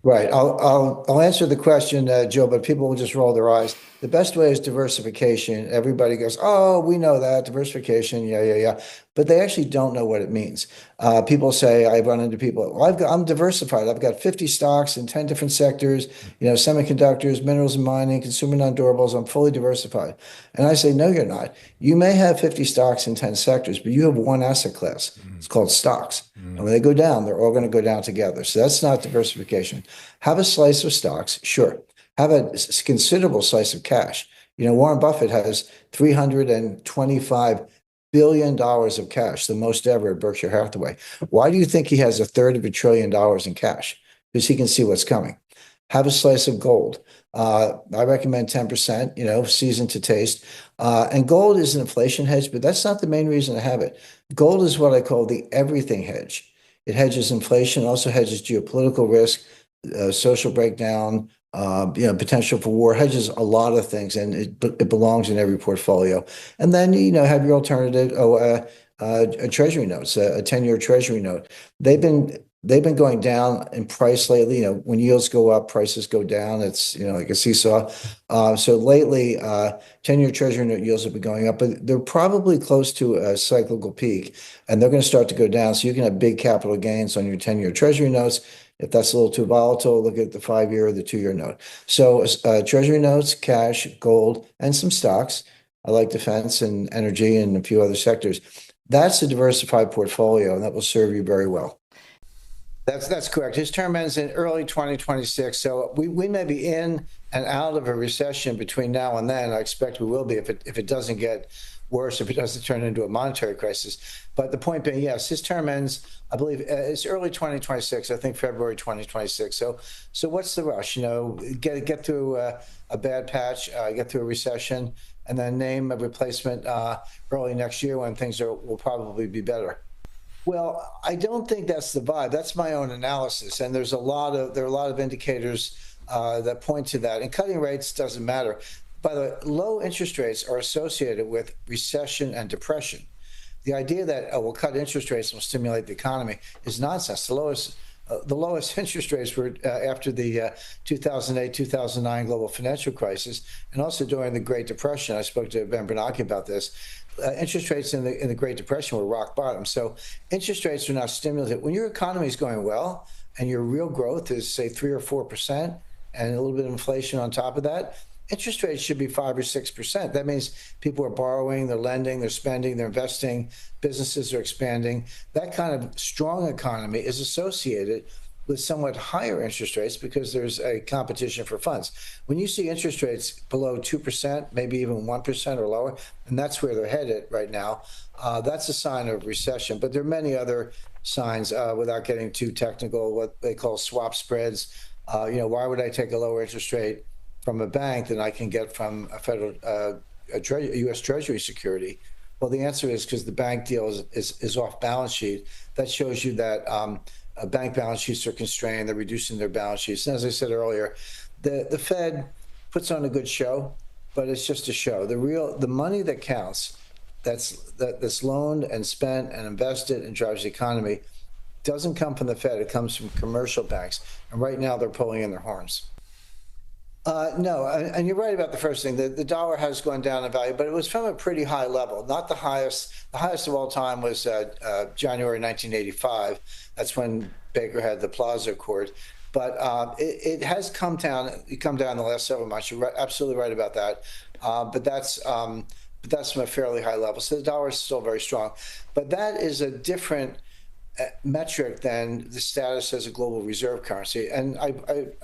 Right. I'll answer the question, Joe, but people will just roll their eyes. The best way is diversification. Everybody goes, "Oh, we know that diversification." Yeah, yeah, yeah. But they actually don't know what it means. People say, I run into people, well, I'm diversified. I've got 50 stocks in 10 different sectors, semiconductors, minerals and mining, consumer non-durables. I'm fully diversified. And I say, no, you're not. You may have 50 stocks in 10 sectors, but you have one asset class. It's called stocks. And when they go down, they're all going to go down together. So that's not diversification. Have a slice of stocks, sure. Have a considerable slice of cash. Warren Buffett has $325 billion of cash, the most ever at Berkshire Hathaway. Why do you think he has a third of $1 trillion in cash? Because he can see what's coming. Have a slice of gold. I recommend 10%, seasoned to taste. And gold is an inflation hedge, but that's not the main reason to have it. Gold is what I call the everything hedge. It hedges inflation, also hedges geopolitical risk, social breakdown, potential for war, hedges a lot of things, and it belongs in every portfolio. And then, have your alternative, treasury notes, a 10-year treasury note. They've been going down in price lately. When yields go up, prices go down. It's, like a seesaw. So lately, 10-year treasury note yields have been going up, but they're probably close to a cyclical peak, and they're going to start to go down. So you can have big capital gains on your 10-year treasury notes. If that's a little too volatile, look at the 5-year or the 2-year note. So treasury notes, cash, gold, and some stocks. I like defense and energy and a few other sectors. That's a diversified portfolio, and that will serve you very well. That's correct. His term ends in early 2026. So we may be in and out of a recession between now and then. I expect we will be if it doesn't get worse, if it doesn't turn into a monetary crisis. But the point being, yes, his term ends, I believe, it's early 2026. I think February 2026. So what's the rush? Get through a bad patch, get through a recession, and then name a replacement early next year when things will probably be better. Well, I don't think that's the vibe. That's my own analysis, and there are a lot of indicators that point to that. And cutting rates doesn't matter. By the way, low interest rates are associated with recession and depression. The idea that we'll cut interest rates and will stimulate the economy is nonsense. The lowest interest rates were after the 2008, 2009 global financial crisis, and also during the Great Depression. I spoke to Ben Bernanke about this. Interest rates in the Great Depression were rock bottom. So interest rates are not stimulative. When your economy is going well and your real growth is, say, 3 or 4%, and a little bit of inflation on top of that, interest rates should be 5 or 6%. That means people are borrowing, they're lending, they're spending, they're investing, businesses are expanding. That kind of strong economy is associated with somewhat higher interest rates because there's a competition for funds. When you see interest rates below 2%, maybe even 1% or lower, and that's where they're headed right now, that's a sign of recession. But there are many other signs without getting too technical, what they call swap spreads. Why would I take a lower interest rate from a bank than I can get from a federal U.S. Treasury security? Well, the answer is because the bank deal is off balance sheet. That shows you that bank balance sheets are constrained. They're reducing their balance sheets. And as I said earlier, the Fed puts on a good show, but it's just a show. The money that counts, that's loaned and spent and invested and drives the economy, doesn't come from the Fed. It comes from commercial banks. And right now they're pulling in their horns. No, and you're right about the first thing. The dollar has gone down in value, but it was from a pretty high level, not the highest. The highest of all time was January 1985. That's when Baker had the Plaza Accord. But it has come down. It come down in the last several months. You're absolutely right about that. But that's from a fairly high level. So the dollar is still very strong. But that is a different metric than the status as a global reserve currency. And I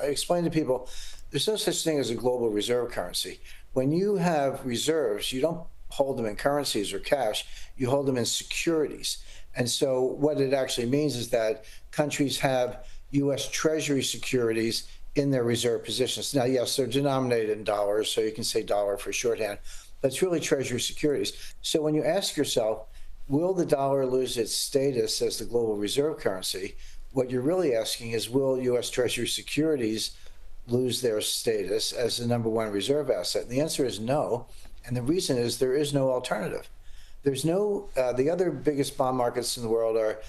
explain to people, there's no such thing as a global reserve currency. When you have reserves, you don't hold them in currencies or cash, you hold them in securities. And so what it actually means is that countries have U.S. Treasury securities in their reserve positions. Now, yes, they're denominated in dollars, so you can say dollar for shorthand, but it's really Treasury securities. So when you ask yourself, will the dollar lose its status as the global reserve currency? What you're really asking is, will U.S. Treasury securities lose their status as the #1 reserve asset? And the answer is no. And the reason is there is no alternative. There's no, the other biggest bond markets in the world are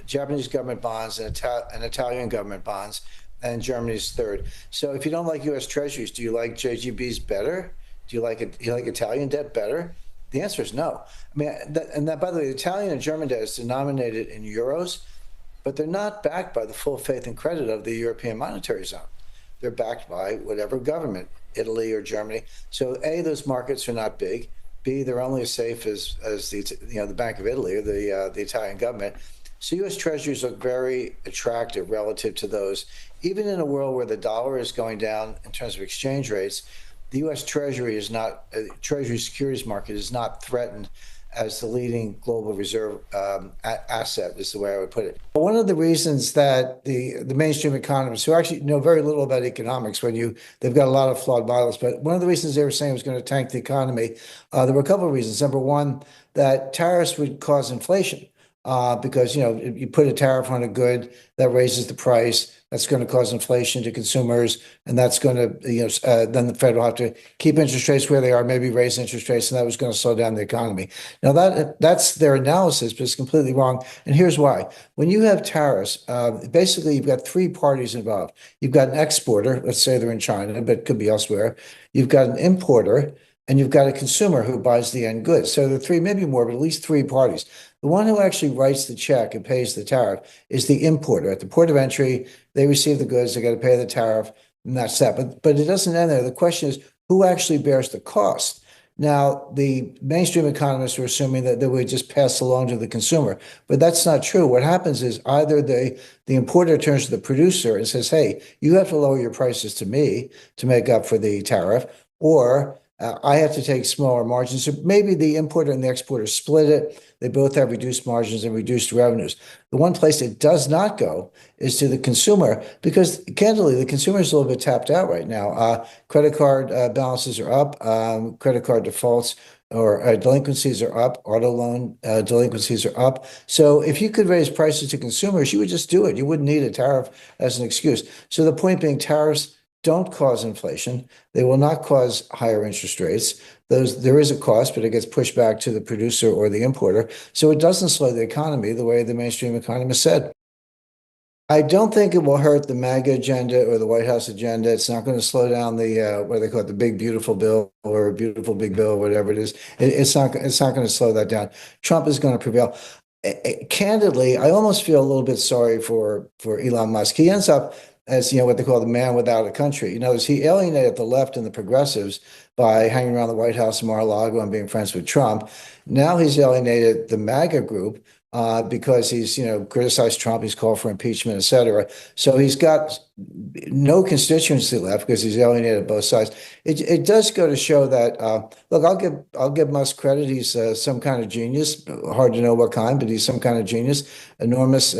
Japanese government bonds and Italian government bonds. and Germany's third. So if you don't like U.S. Treasuries, do you like JGBs better? Do you like it? Do you like Italian debt better? The answer is no. I mean, and that, by the way, Italian and German debt is denominated in euros, but they're not backed by the full faith and credit of the European monetary zone. They're backed by whatever government, Italy or Germany. So A, those markets are not big. B, they're only as safe as the Bank of Italy or the Italian government. So U.S. Treasuries look very attractive relative to those. Even in a world where the dollar is going down in terms of exchange rates, the U.S. Treasury is not, Treasury securities market is not threatened as the leading global reserve asset, is the way I would put it. One of the reasons that the mainstream economists, who actually know very little about economics, they've got a lot of flawed models, but one of the reasons they were saying it was going to tank the economy, there were a couple of reasons. Number one, that tariffs would cause inflation. Because you put a tariff on a good that raises the price, that's going to cause inflation to consumers, and that's going to then the Fed will have to keep interest rates where they are, maybe raise interest rates, and that was going to slow down the economy. Now that's their analysis, but it's completely wrong. And here's why: when you have tariffs, basically you've got three parties involved. You've got an exporter, let's say they're in China, but it could be elsewhere. You've got an importer. And you've got a consumer who buys the end goods. So the three, maybe more, but at least three parties. The one who actually writes the check and pays the tariff is the importer. At the port of entry, they receive the goods, they got to pay the tariff, and that's that. But it doesn't end there. The question is who actually bears the cost? Now, the mainstream economists are assuming that they would just pass along to the consumer, but that's not true. What happens is either the importer turns to the producer and says, "Hey, you have to lower your prices to me to make up for the tariff," or I have to take smaller margins. So maybe the importer and the exporter split it. They both have reduced margins and reduced revenues. The one place it does not go is to the consumer because, candidly, the consumer is a little bit tapped out right now. Credit card balances are up. Credit card defaults or delinquencies are up. Auto loan delinquencies are up. So if you could raise prices to consumers, you would just do it. You wouldn't need a tariff as an excuse. So the point being, tariffs don't cause inflation. They will not cause higher interest rates. There is a cost, but it gets pushed back to the producer or the importer. So it doesn't slow the economy the way the mainstream economist said. I don't think it will hurt the MAGA agenda or the White House agenda. It's not going to slow down the what do they call it, the big beautiful bill or beautiful big bill, whatever it is. It's not going to slow that down. Trump is going to prevail. Candidly, I almost feel a little bit sorry for Elon Musk. He ends up as what they call the man without a country. He alienated the left and the progressives by hanging around the White House in Mar-a-Lago and being friends with Trump. Now he's alienated the MAGA group because he's criticized Trump, he's called for impeachment, et cetera. So he's got no constituency left because he's alienated both sides. It does go to show that look, I'll give Musk credit. He's some kind of genius. Hard to know what kind, but he's some kind of genius. Enormous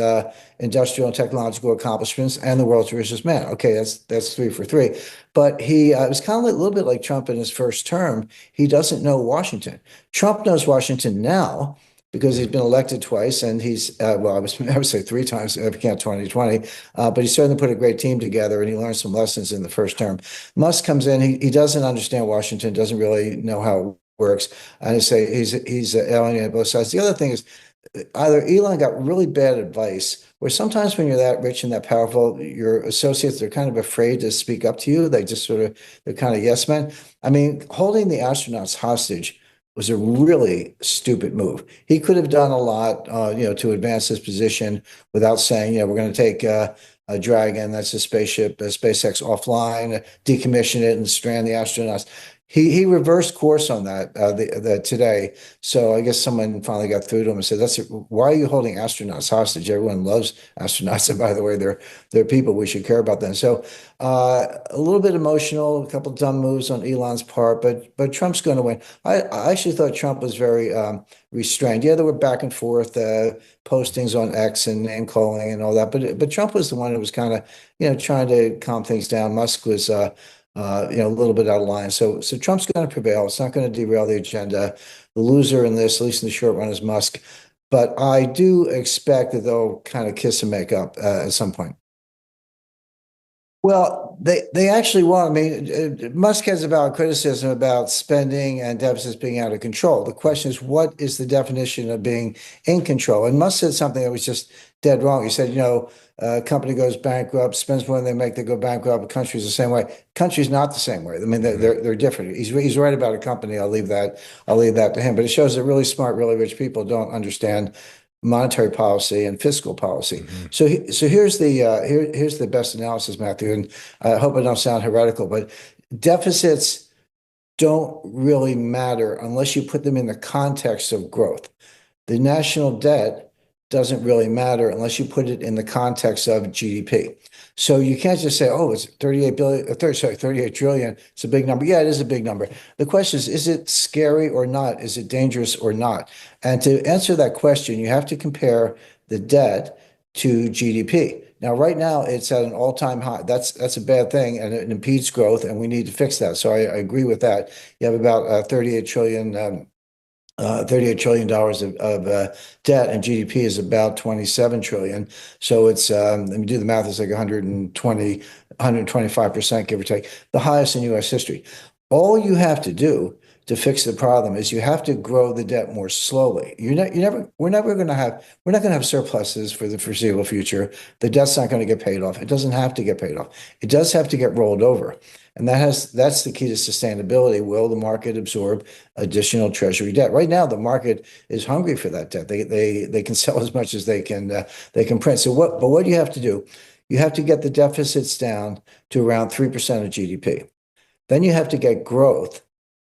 industrial and technological accomplishments, and the world's richest man. Okay, that's three for three. But he was kind of a little bit like Trump in his first term. He doesn't know Washington. Trump knows Washington now because he's been elected twice, and he's well, I would say three times if you count 2020. But he certainly put a great team together, and he learned some lessons in the first term. Musk comes in, he doesn't understand Washington, doesn't really know how it works, and I say he's alienated both sides. The other thing is either Elon got really bad advice, or sometimes when you're that rich and that powerful, your associates are kind of afraid to speak up to you. They're kind of yes men. I mean, holding the astronauts hostage was a really stupid move. He could have done a lot, to advance his position without saying, we're going to take a Dragon, that's a spaceship, SpaceX offline, decommission it, and strand the astronauts. He reversed course on that today. So I guess someone finally got through to him and said, why are you holding astronauts hostage? Everyone loves astronauts. And by the way, they're people. We should care about them. So a little bit emotional, a couple of dumb moves on Elon's part, but Trump's going to win. I actually thought Trump was very restrained. Yeah, there were back and forth postings on X and name calling and all that, but Trump was the one who was kind of trying to calm things down. Musk was a little bit out of line. So Trump's going to prevail. It's not going to derail the agenda. The loser in this, at least in the short run, is Musk. But I do expect that they'll kind of kiss and make up at some point. Well, they actually want. I mean, Musk has about criticism about spending and deficits being out of control. The question is, what is the definition of being in control? And Musk said something that was just dead wrong. He said, a company goes bankrupt, spends more than they make, they go bankrupt. A country's the same way. Country's not the same way. I mean, they're different. He's right about a company. I'll leave that to him. But it shows that really smart, really rich people don't understand monetary policy and fiscal policy. Hmm. So here's the best analysis, Matthew, and I hope I don't sound heretical, but deficits don't really matter unless you put them in the context of growth. The national debt doesn't really matter unless you put it in the context of GDP. So you can't just say, oh, it's 38 billion, 38 trillion. It's a big number. Yeah, it is a big number. The question is it scary or not? Is it dangerous or not? And to answer that question, you have to compare the debt to GDP. Now, right now, it's at an all-time high. That's a bad thing, and it impedes growth, and we need to fix that. So I agree with that. You have about 38 trillion $38 trillion dollars of debt, and GDP is about 27 trillion. So it's, let me do the math, it's like 120, 125%, give or take, the highest in US history. All you have to do to fix the problem is you have to grow the debt more slowly. We're not going to have surpluses for the foreseeable future. The debt's not going to get paid off. It doesn't have to get paid off. It does have to get rolled over. And that's the key to sustainability. Will the market absorb additional treasury debt? Right now, the market is hungry for that debt. They can sell as much as they can print. But what do you have to do? You have to get the deficits down to around 3% of GDP. Then you have to get growth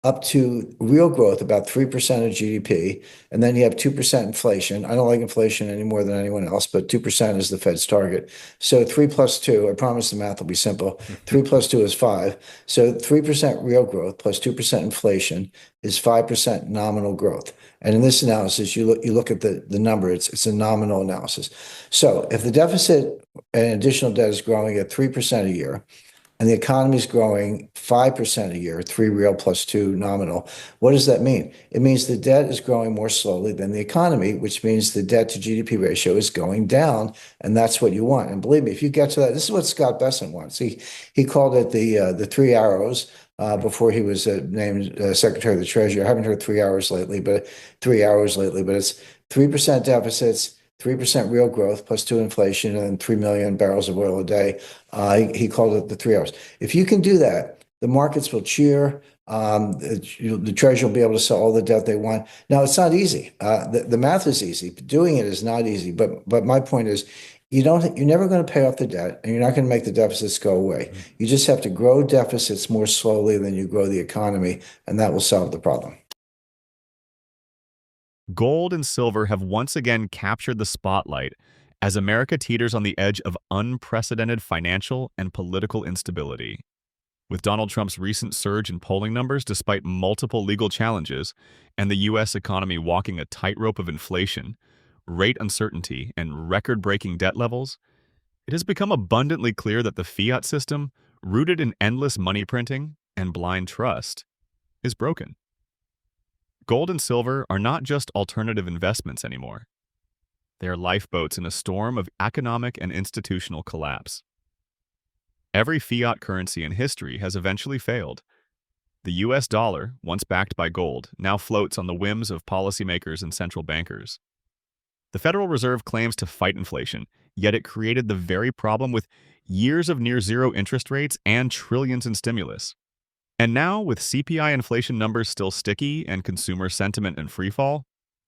up to real growth, about 3% of GDP. And then you have 2% inflation. I don't like inflation any more than anyone else, but 2% is the Fed's target. So three plus two, I promise the math will be simple. Three plus two is five. So 3% real growth plus 2% inflation is 5% nominal growth. And in this analysis, you look at the number, it's a nominal analysis. So if the deficit and additional debt is growing at 3% a year, and the economy is growing 5% a year, three real plus two nominal. What does that mean? It means the debt is growing more slowly than the economy, which means the debt to GDP ratio is going down, and that's what you want. And believe me, if you get to that, this is what Scott Bessent wants. He called it the three arrows. Before he was named Secretary of the Treasury. I haven't heard 3 hours lately, but 3 hours lately, but it's 3% deficits, 3% real growth plus two inflation and 3 million barrels of oil a day. He called it the 3 hours. If you can do that, the markets will cheer. The Treasury will be able to sell all the debt they want. Now, it's not easy. The math is easy. Doing it is not easy. But my point is, you're never going to pay off the debt, and you're not going to make the deficits go away. You just have to grow deficits more slowly than you grow the economy, and that will solve the problem. Gold and silver have once again captured the spotlight as America teeters on the edge of unprecedented financial and political instability. With Donald Trump's recent surge in polling numbers despite multiple legal challenges, and the U.S. economy walking a tightrope of inflation, rate uncertainty, and record-breaking debt levels, it has become abundantly clear that the fiat system, rooted in endless money printing and blind trust, is broken. Gold and silver are not just alternative investments anymore. They are lifeboats in a storm of economic and institutional collapse. Every fiat currency in history has eventually failed. The US dollar, once backed by gold, now floats on the whims of policymakers and central bankers. The Federal Reserve claims to fight inflation, yet it created the very problem with years of near-zero interest rates and trillions in stimulus. And now, with CPI inflation numbers still sticky and consumer sentiment in freefall,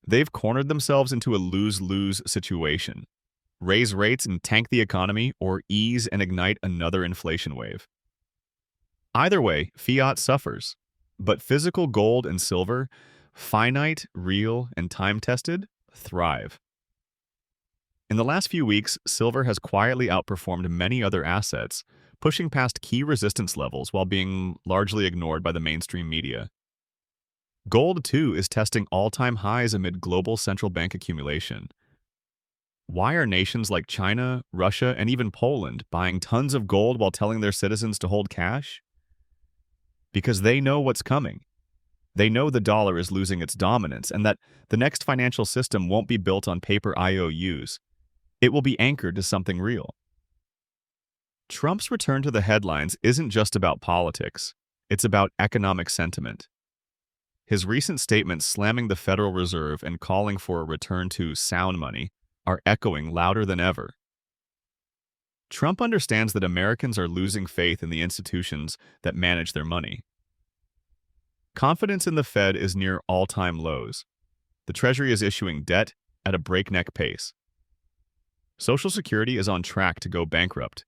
they've cornered themselves into a lose-lose situation. Raise rates and tank the economy, or ease and ignite another inflation wave. Either way, fiat suffers. But physical gold and silver, finite, real, and time-tested, thrive. In the last few weeks, silver has quietly outperformed many other assets, pushing past key resistance levels while being largely ignored by the mainstream media. Gold, too, is testing all-time highs amid global central bank accumulation. Why are nations like China, Russia, and even Poland buying tons of gold while telling their citizens to hold cash? Because they know what's coming. They know the dollar is losing its dominance and that the next financial system won't be built on paper IOUs. It will be anchored to something real. Trump's return to the headlines isn't just about politics, it's about economic sentiment. His recent statements slamming the Federal Reserve and calling for a return to sound money are echoing louder than ever. Trump understands that Americans are losing faith in the institutions that manage their money. Confidence in the Fed is near all-time lows. The Treasury is issuing debt at a breakneck pace. Social Security is on track to go bankrupt.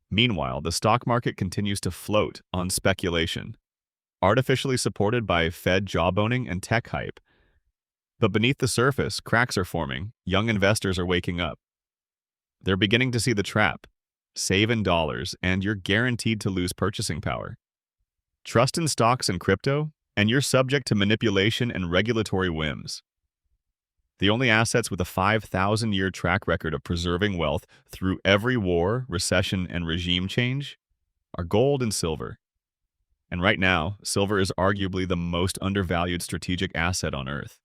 Meanwhile, the stock market continues to float on speculation, artificially supported by Fed jawboning and tech hype. But beneath the surface, cracks are forming. Young investors are waking up. They're beginning to see the trap. Save in dollars, and you're guaranteed to lose purchasing power. Trust in stocks and crypto, and you're subject to manipulation and regulatory whims. The only assets with a 5,000-year track record of preserving wealth through every war, recession, and regime change are gold and silver. And right now, silver is arguably the most undervalued strategic asset on Earth.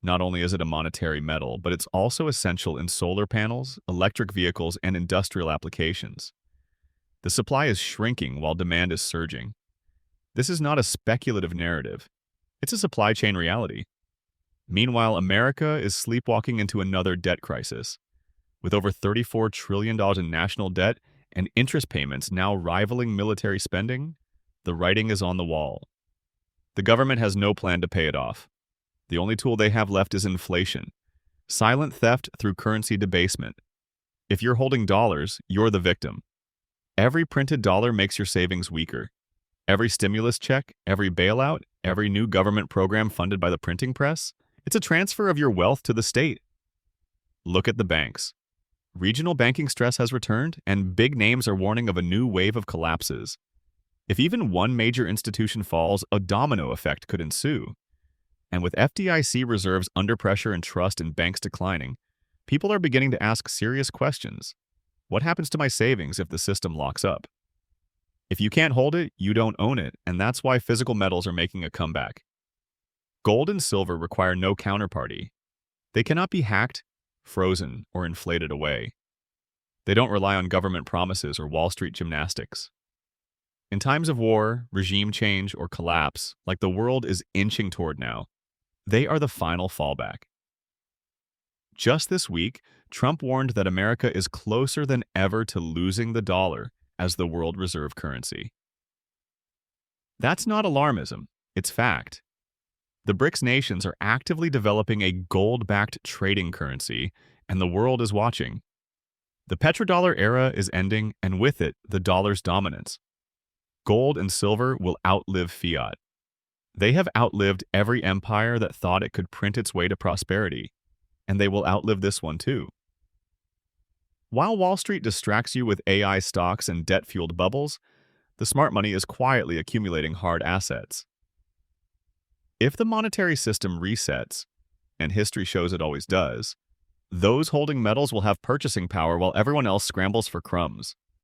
Not only is it a monetary metal, but it's also essential in solar panels, electric vehicles, and industrial applications. The supply is shrinking while demand is surging. This is not a speculative narrative. It's a supply chain reality. Meanwhile, America is sleepwalking into another debt crisis. With over $34 trillion in national debt and interest payments now rivaling military spending, the writing is on the wall. The government has no plan to pay it off. The only tool they have left is inflation, silent theft through currency debasement. If you're holding dollars, you're the victim. Every printed dollar makes your savings weaker. Every stimulus check, every bailout, every new government program funded by the printing press, it's a transfer of your wealth to the state. Look at the banks. Regional banking stress has returned, and big names are warning of a new wave of collapses. If even one major institution falls, a domino effect could ensue. And with FDIC reserves under pressure and trust in banks declining, people are beginning to ask serious questions. What happens to my savings if the system locks up? If you can't hold it, you don't own it, and that's why physical metals are making a comeback. Gold and silver require no counterparty. They cannot be hacked, frozen, or inflated away. They don't rely on government promises or Wall Street gymnastics. In times of war, regime change, or collapse, like the world is inching toward now, they are the final fallback. Just this week, Trump warned that America is closer than ever to losing the dollar as the world reserve currency. That's not alarmism, it's fact. The BRICS nations are actively developing a gold-backed trading currency, and the world is watching. The petrodollar era is ending, and with it, the dollar's dominance. Gold and silver will outlive fiat. They have outlived every empire that thought it could print its way to prosperity, and they will outlive this one too. While Wall Street distracts you with AI stocks and debt-fueled bubbles, the smart money is quietly accumulating hard assets. If the monetary system resets, and history shows it always does, those holding metals will have purchasing power while everyone else scrambles for crumbs.